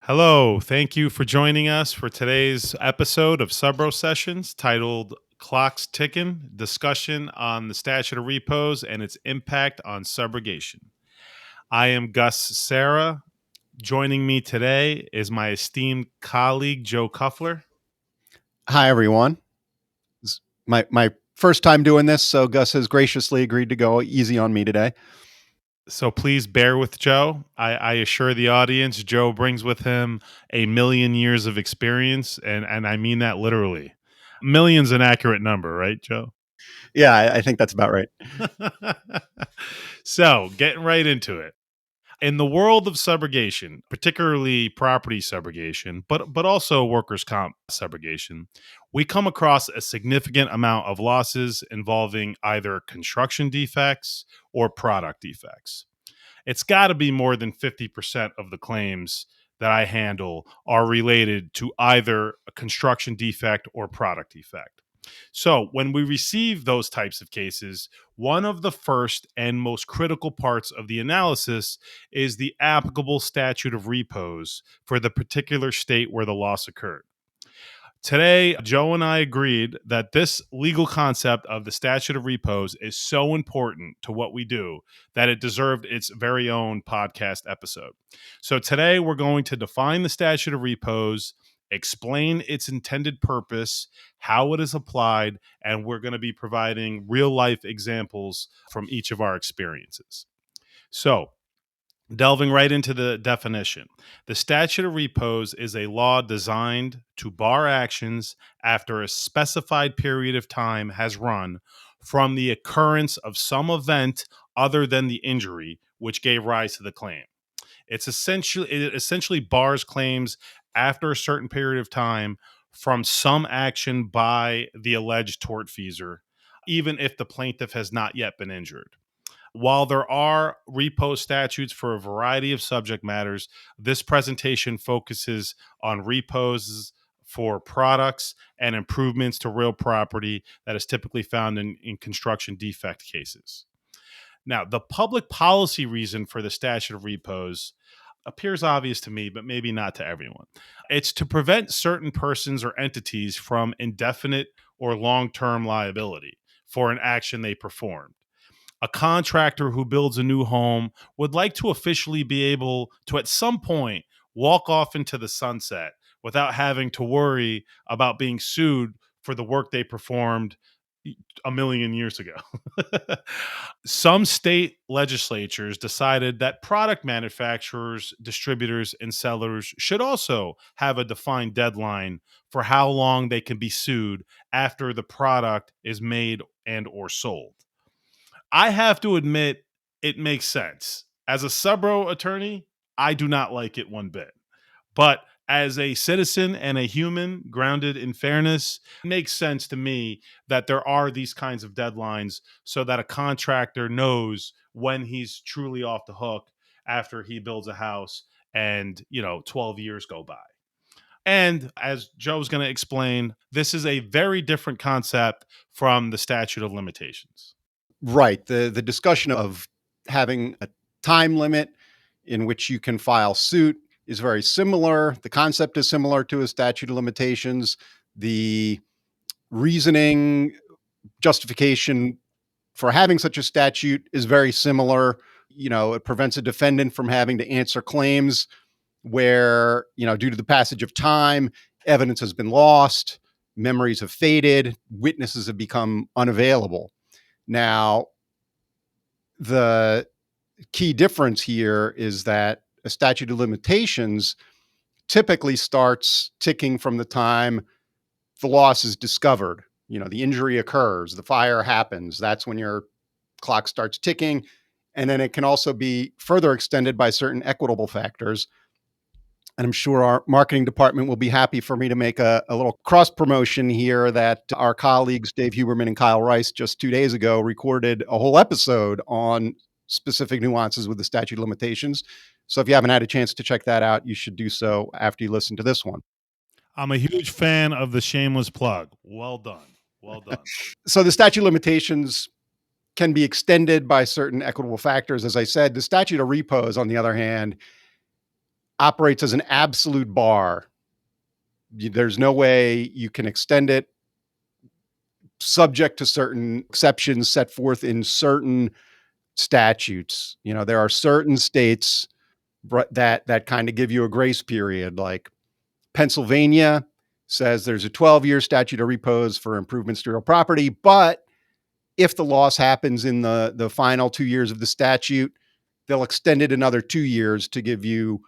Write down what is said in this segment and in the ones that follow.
Hello, thank you for joining us for today's episode of Subro Sessions titled Clocks Ticking Discussion on the Statute of Repose and its Impact on Subrogation. I am Gus Sara. Joining me today is my esteemed colleague, Joe Kuffler. Hi, everyone. It's my first time doing this, so Gus has graciously agreed to go easy on me today. So please bear with Joe. I assure the audience, Joe brings with him a million years of experience, and I mean that literally. Million's an accurate number, right, Joe? Yeah, I think that's about right. So, getting right into it. In the world of subrogation, particularly property subrogation, but also workers' comp subrogation, we come across a significant amount of losses involving either construction defects or product defects. It's got to be more than 50% of the claims that I handle are related to either a construction defect or product defect. So, when we receive those types of cases, one of the first and most critical parts of the analysis is the applicable statute of repose for the particular state where the loss occurred. Today, Joe and I agreed that this legal concept of the statute of repose is so important to what we do that it deserved its very own podcast episode. So today we're going to define the statute of repose, explain its intended purpose, how it is applied, and we're going to be providing real life examples from each of our experiences. So, delving right into the definition, the statute of repose is a law designed to bar actions after a specified period of time has run from the occurrence of some event other than the injury which gave rise to the claim. It essentially bars claims after a certain period of time from some action by the alleged tortfeasor, even if the plaintiff has not yet been injured. While there are repose statutes for a variety of subject matters, this presentation focuses on reposes for products and improvements to real property that is typically found in construction defect cases. Now, the public policy reason for the statute of repose appears obvious to me, but maybe not to everyone. It's to prevent certain persons or entities from indefinite or long-term liability for an action they performed. A contractor who builds a new home would like to officially be able to, at some point, walk off into the sunset without having to worry about being sued for the work they performed a million years ago. Some state legislatures decided that product manufacturers, distributors, and sellers should also have a defined deadline for how long they can be sued after the product is made and or sold. I have to admit, it makes sense. As a Subro attorney, I do not like it one bit. But as a citizen and a human grounded in fairness, it makes sense to me that there are these kinds of deadlines so that a contractor knows when he's truly off the hook after he builds a house and, 12 years go by. And as Joe's going to explain, this is a very different concept from the statute of limitations. Right. The discussion of having a time limit in which you can file suit is very similar. The concept is similar to a statute of limitations. The reasoning, justification for having such a statute is very similar. It prevents a defendant from having to answer claims where, due to the passage of time, evidence has been lost, memories have faded, witnesses have become unavailable. Now, the key difference here is that a statute of limitations typically starts ticking from the time the loss is discovered. The injury occurs, the fire happens. That's when your clock starts ticking. And then it can also be further extended by certain equitable factors. And I'm sure our marketing department will be happy for me to make a little cross promotion here that our colleagues, Dave Huberman and Kyle Rice, just 2 days ago recorded a whole episode on specific nuances with the statute of limitations. So if you haven't had a chance to check that out, you should do so after you listen to this one. I'm a huge fan of the shameless plug. Well done. Well done. So the statute of limitations can be extended by certain equitable factors. As I said, the statute of repose, on the other hand, operates as an absolute bar. There's no way you can extend it, subject to certain exceptions set forth in certain statutes. There are certain states that kind of give you a grace period. Like Pennsylvania says there's a 12-year statute of repose for improvements to real property, but if the loss happens in the final 2 years of the statute, they'll extend it another 2 years to give you,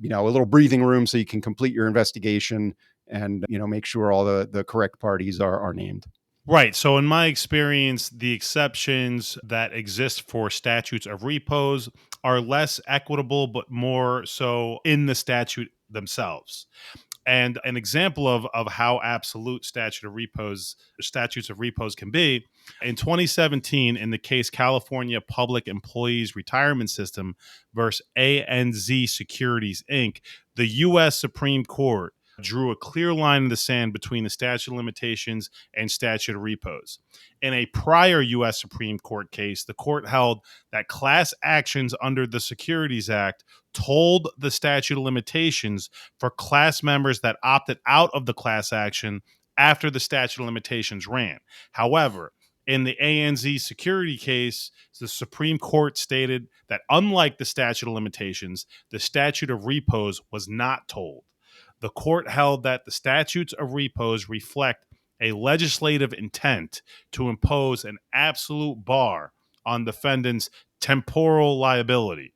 a little breathing room so you can complete your investigation and, make sure all the correct parties are named. Right. So, in my experience, the exceptions that exist for statutes of repose are less equitable, but more so in the statute themselves. And an example of how absolute statutes of repose can be, in 2017, in the case California Public Employees Retirement System versus ANZ Securities Inc., the U.S. Supreme Court drew a clear line in the sand between the statute of limitations and statute of repose. In a prior U.S. Supreme Court case, the court held that class actions under the Securities Act told the statute of limitations for class members that opted out of the class action after the statute of limitations ran. However, in the ANZ security case, the Supreme Court stated that unlike the statute of limitations, the statute of repose was not told. The court held that the statutes of repose reflect a legislative intent to impose an absolute bar on defendants' temporal liability.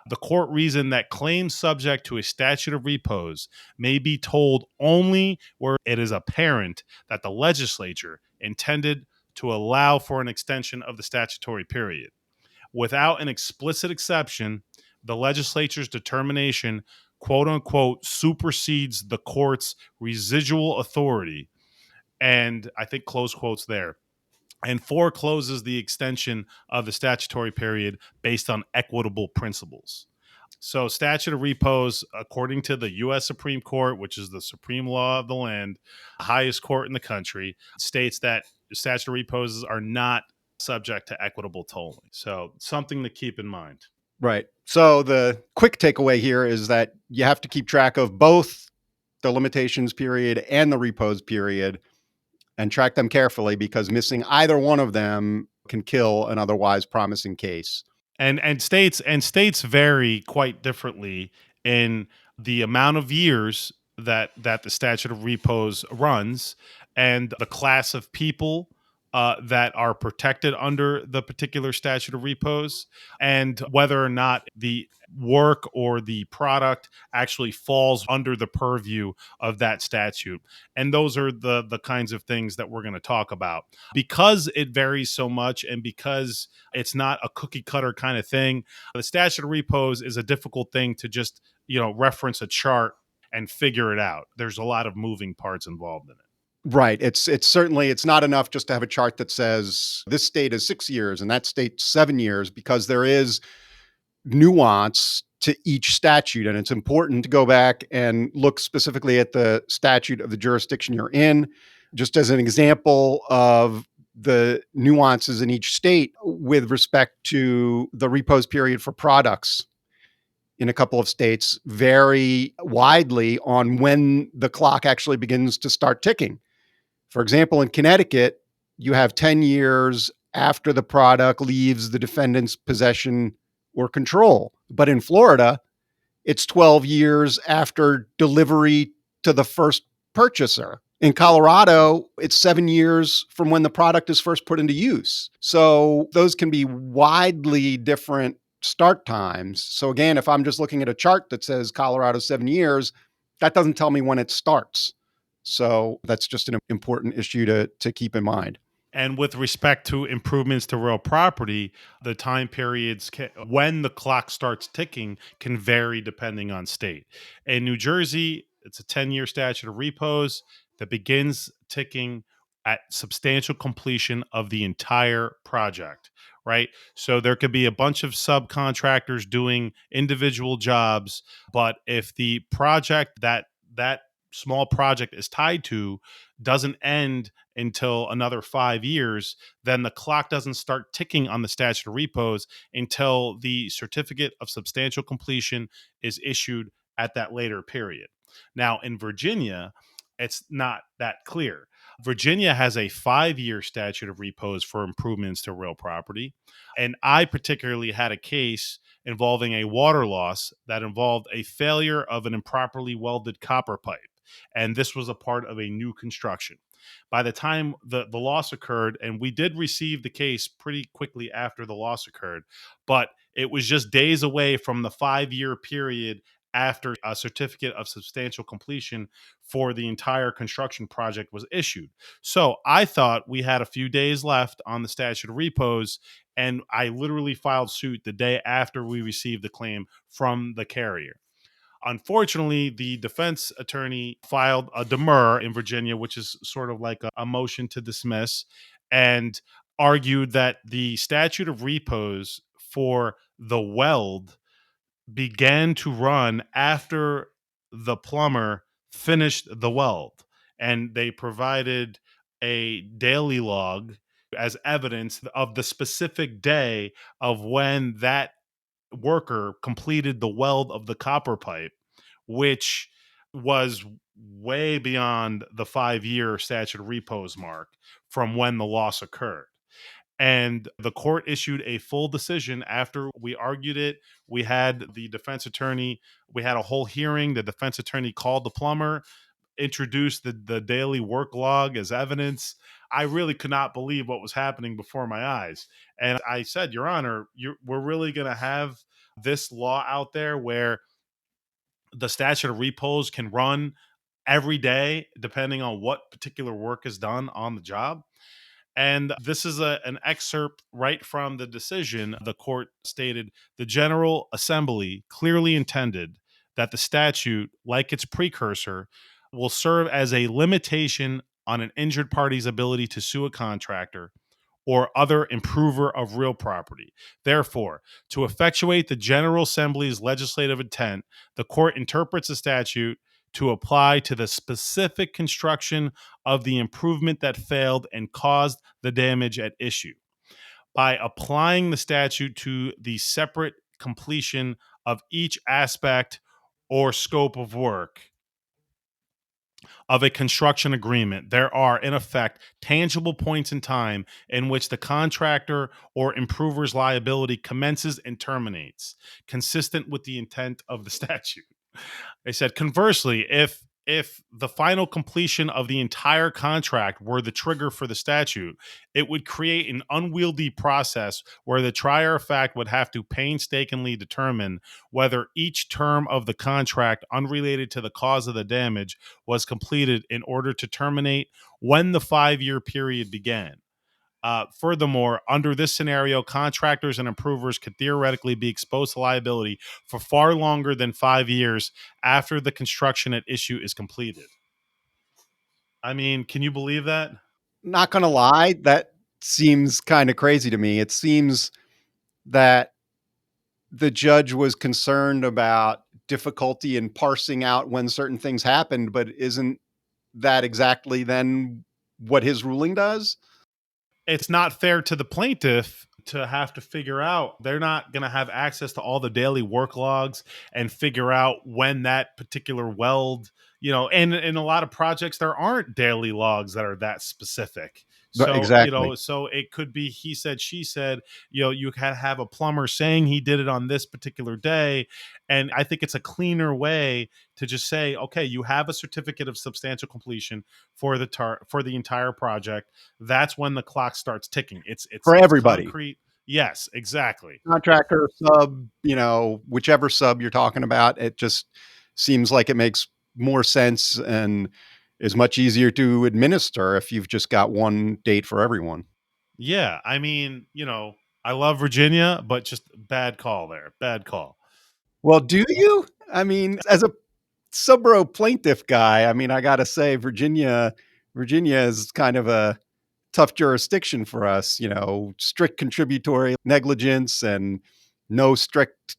The court reasoned that claims subject to a statute of repose may be told only where it is apparent that the legislature intended to allow for an extension of the statutory period. Without an explicit exception, the legislature's determination, quote unquote, supersedes the court's residual authority. And I think close quotes there, and forecloses the extension of the statutory period based on equitable principles. So, statute of repose, according to the U.S. Supreme Court, which is the supreme law of the land, highest court in the country, states that statute of reposes are not subject to equitable tolling. So, something to keep in mind. Right. So the quick takeaway here is that you have to keep track of both the limitations period and the repose period and track them carefully, because missing either one of them can kill an otherwise promising case. And states vary quite differently in the amount of years that the statute of repose runs, and the class of people that are protected under the particular statute of repose, and whether or not the work or the product actually falls under the purview of that statute. And those are the kinds of things that we're going to talk about. Because it varies so much, and because it's not a cookie cutter kind of thing, the statute of repose is a difficult thing to just, reference a chart and figure it out. There's a lot of moving parts involved in it. Right. It's certainly, it's not enough just to have a chart that says this state is 6 years and that state 7 years, because there is nuance to each statute. And it's important to go back and look specifically at the statute of the jurisdiction you're in. Just as an example of the nuances in each state with respect to the repose period for products, in a couple of states vary widely on when the clock actually begins to start ticking. For example, in Connecticut, you have 10 years after the product leaves the defendant's possession or control. But in Florida, it's 12 years after delivery to the first purchaser. In Colorado, it's 7 years from when the product is first put into use. So those can be widely different start times. So again, if I'm just looking at a chart that says Colorado 7 years, that doesn't tell me when it starts. So that's just an important issue to keep in mind. And with respect to improvements to real property, the time periods when the clock starts ticking can vary depending on state. In New Jersey, it's a 10-year statute of repose that begins ticking at substantial completion of the entire project, right? So there could be a bunch of subcontractors doing individual jobs, but if the project that small project is tied to doesn't end until another 5 years, then the clock doesn't start ticking on the statute of repose until the certificate of substantial completion is issued at that later period. Now, in Virginia, it's not that clear. Virginia has a 5-year statute of repose for improvements to real property. And I particularly had a case involving a water loss that involved a failure of an improperly welded copper pipe. And this was a part of a new construction. By the time the loss occurred, and we did receive the case pretty quickly after the loss occurred, but it was just days away from the 5-year period after a certificate of substantial completion for the entire construction project was issued. So I thought we had a few days left on the statute of repose, and I literally filed suit the day after we received the claim from the carrier. Unfortunately, the defense attorney filed a demur in Virginia, which is sort of like a motion to dismiss, and argued that the statute of repose for the weld began to run after the plumber finished the weld. And they provided a daily log as evidence of the specific day of when that worker completed the weld of the copper pipe, which was way beyond the 5-year statute of repose mark from when the loss occurred. And the court issued a full decision after we argued it. We had the defense attorney, we had a whole hearing. The defense attorney called the plumber, introduced the daily work log as evidence. I really could not believe what was happening before my eyes. And I said, Your Honor, we're really going to have this law out there where the statute of repose can run every day, depending on what particular work is done on the job. And this is an excerpt right from the decision. The court stated the General Assembly clearly intended that the statute, like its precursor, will serve as a limitation on an injured party's ability to sue a contractor or other improver of real property. Therefore, to effectuate the General Assembly's legislative intent, the court interprets the statute to apply to the specific construction of the improvement that failed and caused the damage at issue. By applying the statute to the separate completion of each aspect or scope of work of a construction agreement, there are, in effect, tangible points in time in which the contractor or improver's liability commences and terminates, consistent with the intent of the statute. They said, conversely, if the final completion of the entire contract were the trigger for the statute, it would create an unwieldy process where the trier of fact would have to painstakingly determine whether each term of the contract unrelated to the cause of the damage was completed in order to terminate when the 5-year period began. Furthermore, under this scenario, contractors and improvers could theoretically be exposed to liability for far longer than 5 years after the construction at issue is completed. I mean, can you believe that? Not gonna lie, that seems kind of crazy to me. It seems that the judge was concerned about difficulty in parsing out when certain things happened, but isn't that exactly then what his ruling does? It's not fair to the plaintiff to have to figure out. They're not going to have access to all the daily work logs and figure out when that particular weld, and in a lot of projects there aren't daily logs that are that specific. So, Exactly. so it could be he said, she said, you can have a plumber saying he did it on this particular day. And I think it's a cleaner way to just say, okay, you have a certificate of substantial completion for the entire project. That's when the clock starts ticking. For It's everybody. concrete. Yes, exactly. Contractor, sub, whichever sub you're talking about, it just seems like it makes more sense and is much easier to administer if you've just got one date for everyone. Yeah, I mean, I love Virginia, but just bad call there. Bad call. Well, do you? I mean, as a Subro plaintiff guy, I mean, I got to say, Virginia is kind of a tough jurisdiction for us, strict contributory negligence and no strict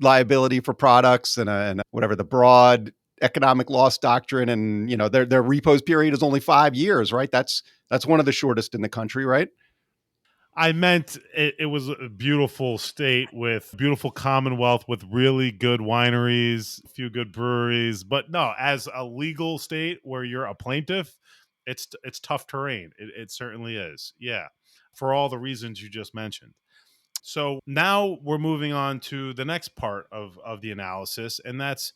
liability for products and whatever the broad economic loss doctrine. And, their repose period is only 5 years, right? That's one of the shortest in the country, right? I meant it was a beautiful state with beautiful commonwealth with really good wineries, a few good breweries. But no, as a legal state where you're a plaintiff, it's tough terrain. It certainly is. Yeah, for all the reasons you just mentioned. So now we're moving on to the next part of the analysis, and that's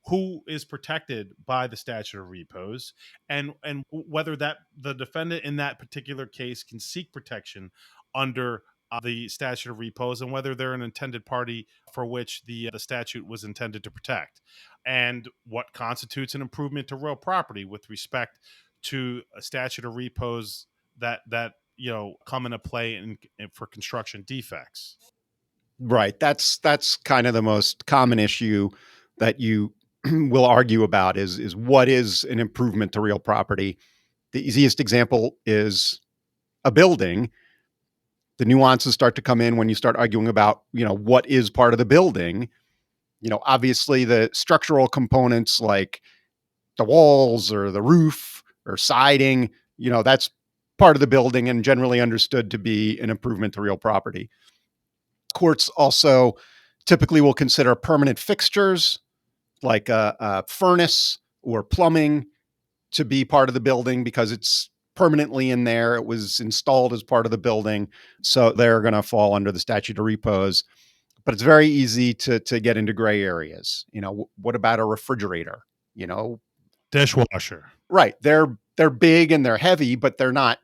who is protected by the statute of repose, and whether that the defendant in that particular case can seek protection under the statute of repose, and whether they're an intended party for which the statute was intended to protect, and what constitutes an improvement to real property with respect to a statute of repose that come into play for construction defects. Right. That's kind of the most common issue that you will argue about is what is an improvement to real property. The easiest example is a building. The nuances start to come in when you start arguing about, what is part of the building. Obviously the structural components like the walls or the roof or siding, that's part of the building and generally understood to be an improvement to real property. Courts also typically will consider permanent fixtures like a furnace or plumbing to be part of the building because it's permanently in there. It was installed as part of the building. So they're going to fall under the statute of repose. But it's very easy to get into gray areas. What about a refrigerator? You know, Dishwasher. right. They're big and they're heavy, but they're not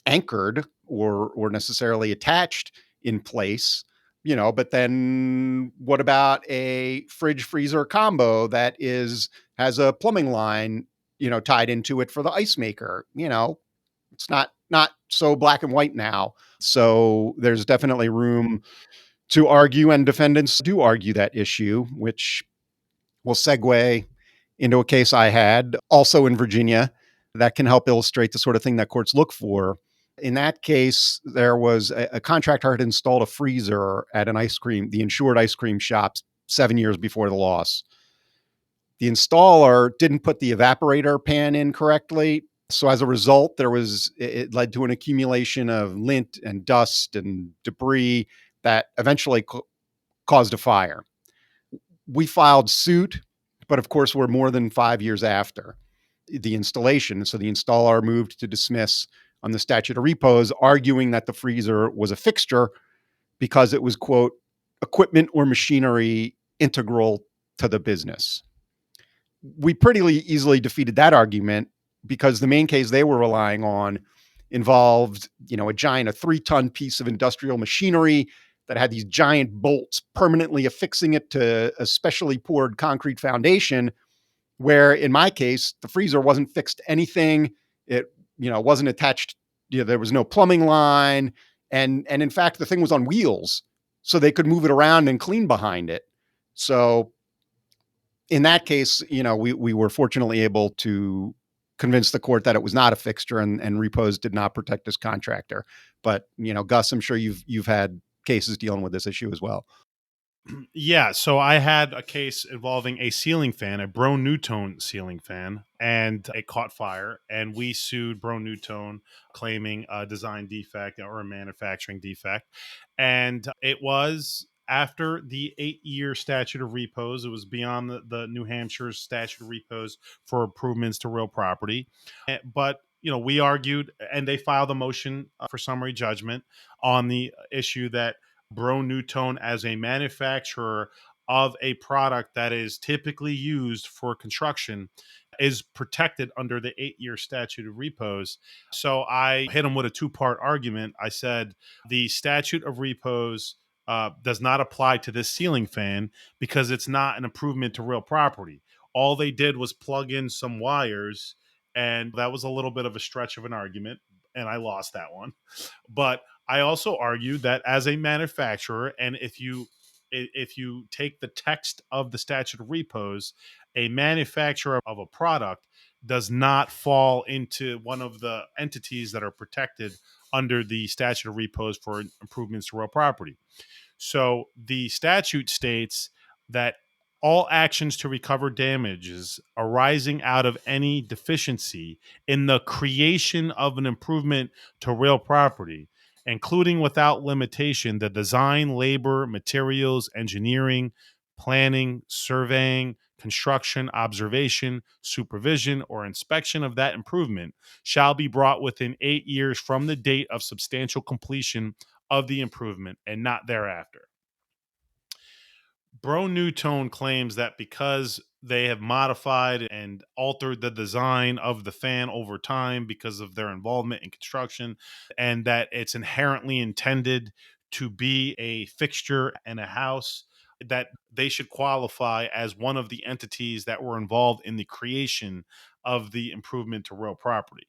anchored or necessarily attached in place. But then what about a fridge freezer combo that has a plumbing line, tied into it for the ice maker? It's not so black and white now. So there's definitely room to argue, and defendants do argue that issue, which will segue into a case I had also in Virginia that can help illustrate the sort of thing that courts look for. In that case, there was a contractor had installed a freezer at the insured ice cream shop 7 years before the loss. The installer didn't put the evaporator pan in correctly. So as a result, it led to an accumulation of lint and dust and debris that eventually caused a fire. We filed suit, but of course, we're more than 5 years after the installation. So the installer moved to dismiss on the statute of repose, arguing that the freezer was a fixture because it was, quote, equipment or machinery integral to the business. We pretty easily defeated that argument because the main case they were relying on involved, a 3-ton piece of industrial machinery that had these giant bolts permanently affixing it to a specially poured concrete foundation, where in my case, the freezer wasn't fixed to anything. It, wasn't attached. There was no plumbing line. And in fact, the thing was on wheels so they could move it around and clean behind it. So in that case, we were fortunately able to convince the court that it was not a fixture and repose did not protect this contractor. But, Gus, I'm sure you've had cases dealing with this issue as well. Yeah, so I had a case involving a ceiling fan, a Bro Newtone ceiling fan, and it caught fire. And we sued Bro Newtone, claiming a design defect or a manufacturing defect. And it was after the 8-year statute of repose. It was beyond the New Hampshire's statute of repose for improvements to real property. But we argued, and they filed a motion for summary judgment on the issue that Bro Newtone, as a manufacturer of a product that is typically used for construction, is protected under the 8-year statute of repose. So I hit him with a 2-part argument. I said the statute of repose does not apply to this ceiling fan because it's not an improvement to real property. All they did was plug in some wires, and that was a little bit of a stretch of an argument, and I lost that one. But I also argue that as a manufacturer, and if you take the text of the statute of repose, a manufacturer of a product does not fall into one of the entities that are protected under the statute of repose for improvements to real property. So the statute states that all actions to recover damages arising out of any deficiency in the creation of an improvement to real property. including without limitation the design, labor, materials, engineering, planning, surveying, construction, observation, supervision, or inspection of that improvement shall be brought within 8 years from the date of substantial completion of the improvement and not thereafter. Bro Newtone claims that because they have modified and altered the design of the fan over time because of their involvement in construction, and that it's inherently intended to be a fixture in a house, that they should qualify as one of the entities that were involved in the creation of the improvement to real property.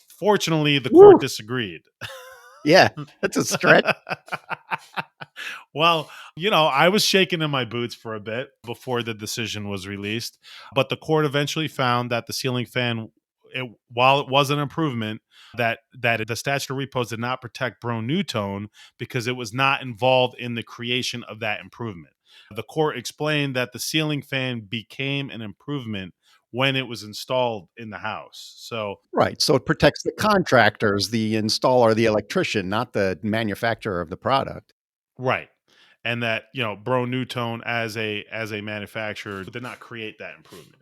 Fortunately, the court Woo. disagreed. Yeah, that's a stretch. Well, I was shaking in my boots for a bit before the decision was released, but the court eventually found that the ceiling fan, while it was an improvement, that the statute of repose did not protect Bro Newtone because it was not involved in the creation of that improvement. The court explained that the ceiling fan became an improvement when it was installed in the house. So, Right. So it protects the contractors, the installer, the electrician, not the manufacturer of the product. right. And that, Bro Newtone as a manufacturer did not create that improvement.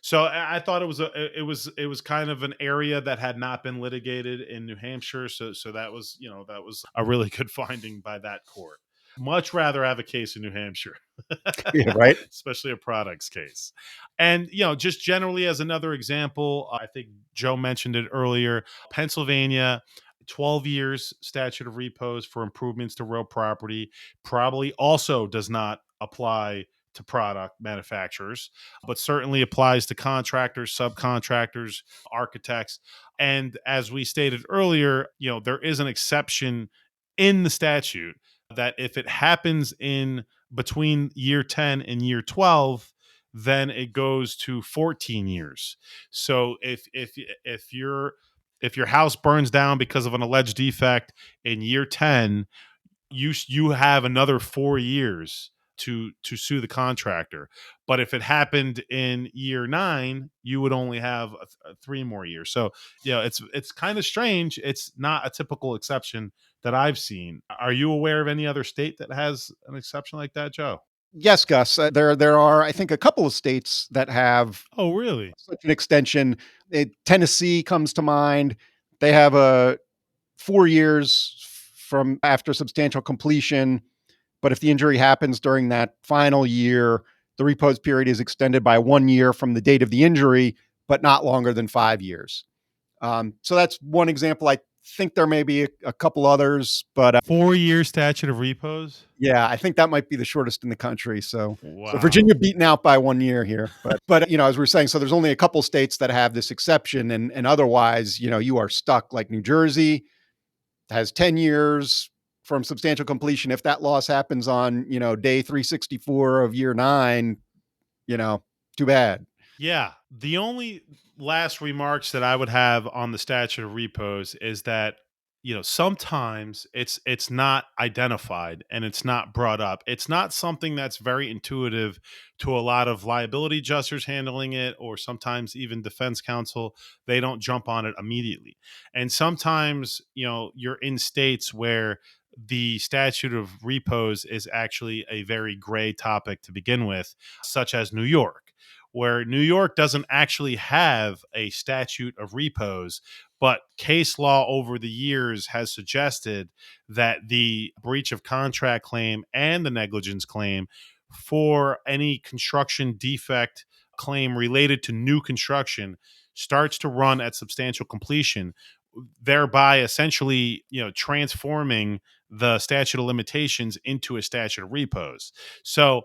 So I thought it was kind of an area that had not been litigated in New Hampshire. So that was a really good finding by that court. Much rather have a case in New Hampshire, Yeah, right. especially a products case. And just generally as another example, I think Joe mentioned it earlier. Pennsylvania, 12 years statute of repose for improvements to real property probably also does not apply to product manufacturers, but certainly applies to contractors, subcontractors, architects. And as we stated earlier, there is an exception in the statute that if it happens in between year 10 and year 12, then it goes to 14 years. So if your house burns down because of an alleged defect in year 10, you have another 4 years to sue the contractor. But if it happened in year 9, you would only have 3 more years. So it's kind of strange. It's not a typical exception that I've seen. Are you aware of any other state that has an exception like that, Joe? Yes, Gus. There are, I think, a couple of states that have Oh, really? such an extension. Tennessee comes to mind. They have a 4 years from after substantial completion. But if the injury happens during that final year, the repose period is extended by 1 year from the date of the injury, but not longer than 5 years. So that's one example. I think there may be a couple others, but 4 year statute of repose. yeah, I think that might be the shortest in the country. So Wow. Virginia beaten out by 1 year here, but as we were saying, so there's only a couple states that have this exception, and otherwise, you are stuck. Like New Jersey has 10 years from substantial completion. If that loss happens on day 364 of year 9, too bad. Yeah. The only last remarks that I would have on the statute of repose is that sometimes it's not identified and it's not brought up. It's not something that's very intuitive to a lot of liability adjusters handling it, or sometimes even defense counsel. They don't jump on it immediately. And sometimes you're in states where the statute of repose is actually a very gray topic to begin with, such as New York, where New York doesn't actually have a statute of repose, but case law over the years has suggested that the breach of contract claim and the negligence claim for any construction defect claim related to new construction starts to run at substantial completion, thereby essentially transforming the statute of limitations into a statute of repose. So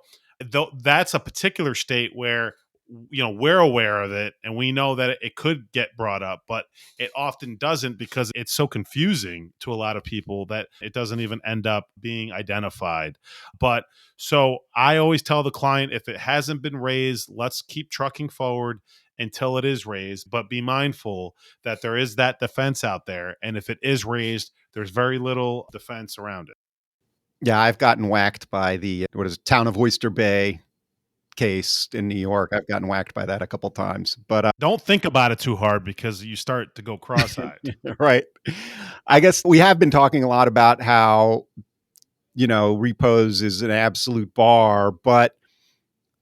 that's a particular state where we're aware of it and we know that it could get brought up, but it often doesn't because it's so confusing to a lot of people that it doesn't even end up being identified. But so I always tell the client, if it hasn't been raised, let's keep trucking forward until it is raised, but be mindful that there is that defense out there, and if it is raised, there's very little defense around it. Yeah, I've gotten whacked by the town of Oyster Bay case in New York. I've gotten whacked by that a couple times, but Don't think about it too hard because you start to go cross-eyed. right. I guess we have been talking a lot about how, repos is an absolute bar, but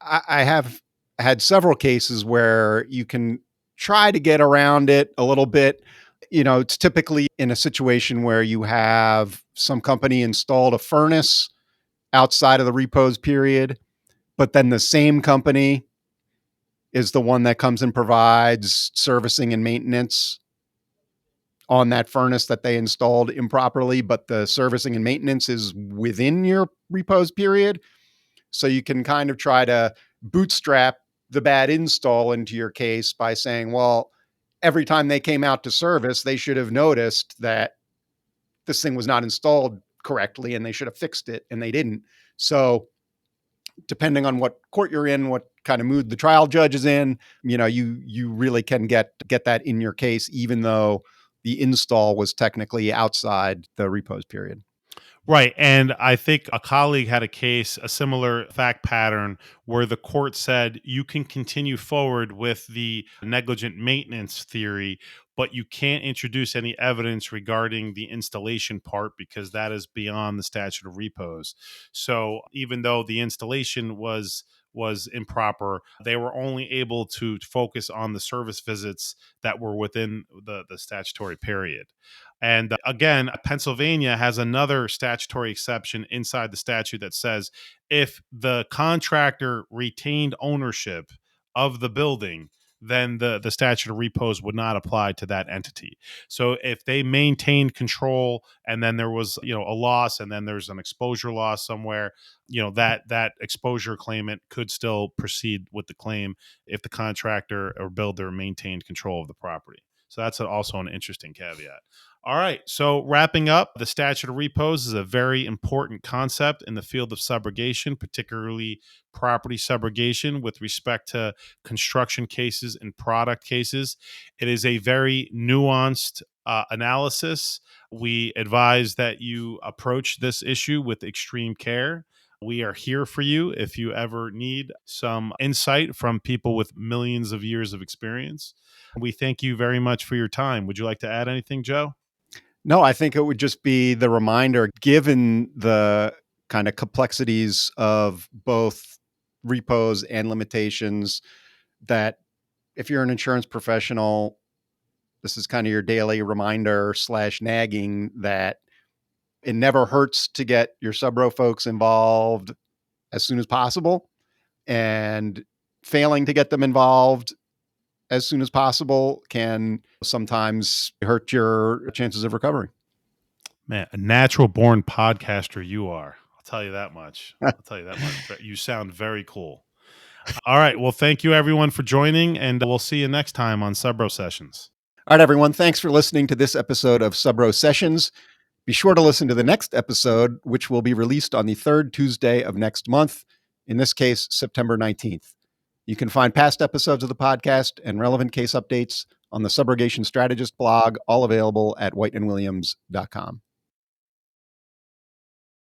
I have had several cases where you can try to get around it a little bit. It's typically in a situation where you have some company installed a furnace outside of the repos period, but then the same company is the one that comes and provides servicing and maintenance on that furnace that they installed improperly, but the servicing and maintenance is within your repos period. So you can kind of try to bootstrap the bad install into your case by saying, well, every time they came out to service, they should have noticed that this thing was not installed correctly and they should have fixed it, and they didn't. So depending on what court you're in, what kind of mood the trial judge is in, you really can get that in your case, even though the install was technically outside the repos period. Right. And I think a colleague had a similar fact pattern where the court said you can continue forward with the negligent maintenance theory, but you can't introduce any evidence regarding the installation part because that is beyond the statute of repose. So even though the installation was improper, they were only able to focus on the service visits that were within the statutory period. And again, Pennsylvania has another statutory exception inside the statute that says if the contractor retained ownership of the building, then the statute of repose would not apply to that entity. So if they maintained control and then there was, a loss and then there's an exposure loss somewhere, that exposure claimant could still proceed with the claim if the contractor or builder maintained control of the property. So that's also an interesting caveat. All right. So wrapping up, the statute of repose is a very important concept in the field of subrogation, particularly property subrogation with respect to construction cases and product cases. It is a very nuanced analysis. We advise that you approach this issue with extreme care. We are here for you if you ever need some insight from people with millions of years of experience. We thank you very much for your time. Would you like to add anything, Joe? No, I think it would just be the reminder, given the kind of complexities of both repos and limitations, that if you're an insurance professional, this is kind of your daily reminder / nagging that it never hurts to get your Subro folks involved as soon as possible, and failing to get them involved as soon as possible can sometimes hurt your chances of recovery. Man, a natural born podcaster you are. I'll tell you that much. But you sound very cool. All right. Well, thank you everyone for joining, and we'll see you next time on Subro Sessions. All right, everyone. Thanks for listening to this episode of Subro Sessions. Be sure to listen to the next episode, which will be released on the third Tuesday of next month, in this case, September 19th. You can find past episodes of the podcast and relevant case updates on the Subrogation Strategist blog, all available at whiteandwilliams.com.